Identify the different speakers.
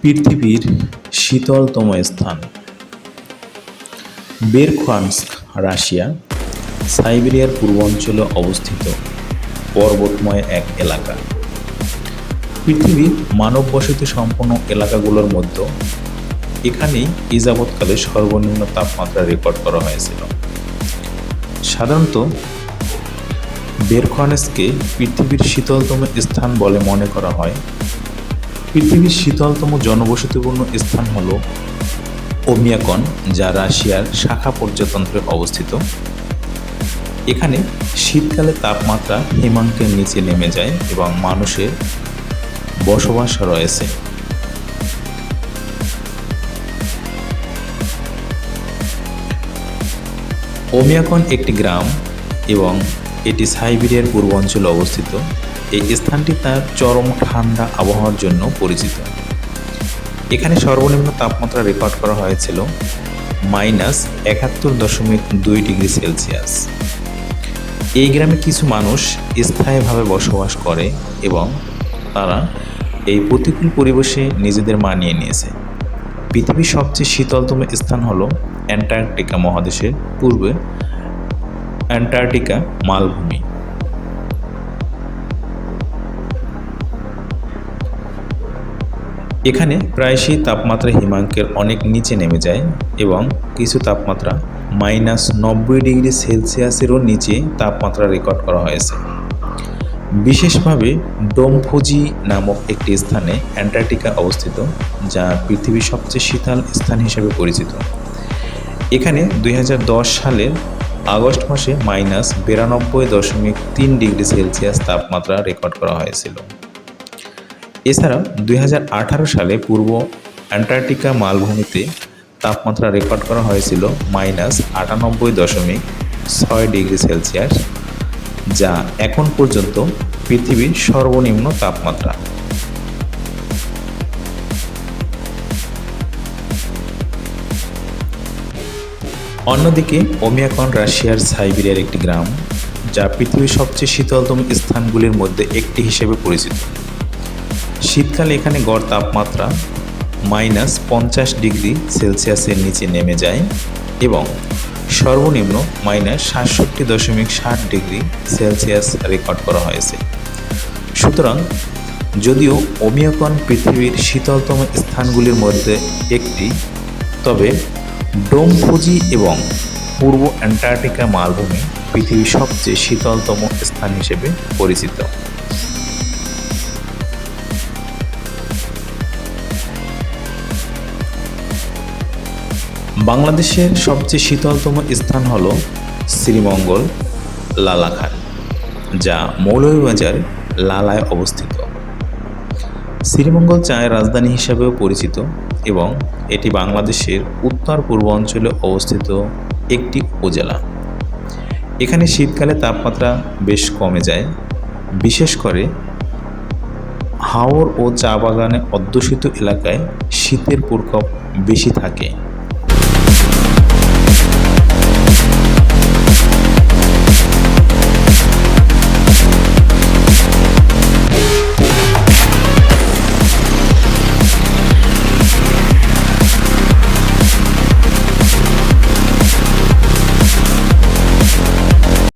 Speaker 1: পৃথিবীর শীতলতম স্থান। বেরখানস্ক রাশিয়া, সাইবেরিয়ার পূর্বাঞ্চলে অবস্থিত পর্বতময় এক এলাকা। পৃথিবীর মানব বসতি সম্পন্ন এলাকাগুলোর মধ্যে এখানেই যাবৎকালে সর্বনিম্ন তাপমাত্রা রেকর্ড করা হয়েছিল। সাধারণত বেরখানস্ককে পৃথিবীর শীতলতম স্থান বলে মনে করা হয়। পৃথিবীর শীতলতম জনবসতিপূর্ণ স্থান হল ওমিয়াকন, যা রাশিয়ার শাখা পর্যটনকে অবস্থিত। এখানে শীতকালে তাপমাত্রা হিমাঙ্কের নিচে নেমে যায় এবং মানুষের বসবাস রয়েছে। ওমিয়াকন একটি গ্রাম এবং এটি সাইবেরিয়ার পূর্বাঞ্চলে অবস্থিত। এই স্থানটি তার চরম ঠান্ডা আবহাওয়ার জন্য পরিচিত। এখানে সর্বনিম্ন তাপমাত্রা রেকর্ড করা হয়েছিল -71.2 ডিগ্রি সেলসিয়াস। এই গ্রামে কিছু মানুষ স্থায়ীভাবে বসবাস করে এবং তারা এই প্রতিকূল পরিবেশে নিজেদের মানিয়ে নিয়েছে। পৃথিবীর সবচেয়ে শীতলতম স্থান হল অ্যান্টার্কটিকা মহাদেশের পূর্বে অ্যান্টার্কটিকা মালভূমি। এখানে প্রায়শই তাপমাত্রা হিমাঙ্কের অনেক নিচে নেমে যায় এবং কিছু তাপমাত্রা -90 ডিগ্রি সেলসিয়াসেরও নিচে তাপমাত্রা রেকর্ড করা হয়েছে। বিশেষভাবে ডোমফুজি নামক একটি স্থানে অ্যান্টার্কটিকা অবস্থিত, যা পৃথিবীর সবচেয়ে শীতল স্থান হিসেবে পরিচিত। এখানে 2010 সালের আগস্ট মাসে -92.3 ডিগ্রি সেলসিয়াস তাপমাত্রা রেকর্ড করা হয়েছিল। এছাড়াও 2018 সালে পূর্ব অ্যান্টার্কটিকা মালভূমিতে তাপমাত্রা রেকর্ড করা হয়েছিল -98.6 ডিগ্রি সেলসিয়াস, যা এখন পর্যন্ত পৃথিবীর সর্বনিম্ন তাপমাত্রা। অন্যদিকে ওমিয়াকন রাশিয়ার সাইবেরিয়ার একটি গ্রাম, যা পৃথিবীর সবচেয়ে শীতলতম স্থানগুলির মধ্যে একটি হিসেবে পরিচিত। শীতকালে এখানে গড় তাপমাত্রা -50 ডিগ্রি সেলসিয়াসের নিচে নেমে যায় এবং সর্বনিম্ন -67.7 ডিগ্রি সেলসিয়াস রেকর্ড করা হয়েছে। সুতরাং যদিও ওমিয়াকন পৃথিবীর শীতলতম স্থানগুলির মধ্যে একটি, তবে ডোমফুজি এবং পূর্ব অ্যান্টার্কটিকা মালভূমি পৃথিবীর সবচেয়ে শীতলতম স্থান হিসেবে পরিচিত। বাংলাদেশের সবচেয়ে শীতলতম স্থান হল শ্রীমঙ্গল লালাখান, যা মৌলভীবাজার লালায় অবস্থিত। শ্রীমঙ্গল চায়ের রাজধানী হিসাবেও পরিচিত এবং এটি বাংলাদেশের উত্তর পূর্বাঞ্চলে অবস্থিত একটি উপজেলা। এখানে শীতকালে তাপমাত্রা বেশ কমে যায়, বিশেষ করে হাওর ও চা বাগানে অধ্যুষিত এলাকায় শীতের প্রকোপ বেশি থাকে।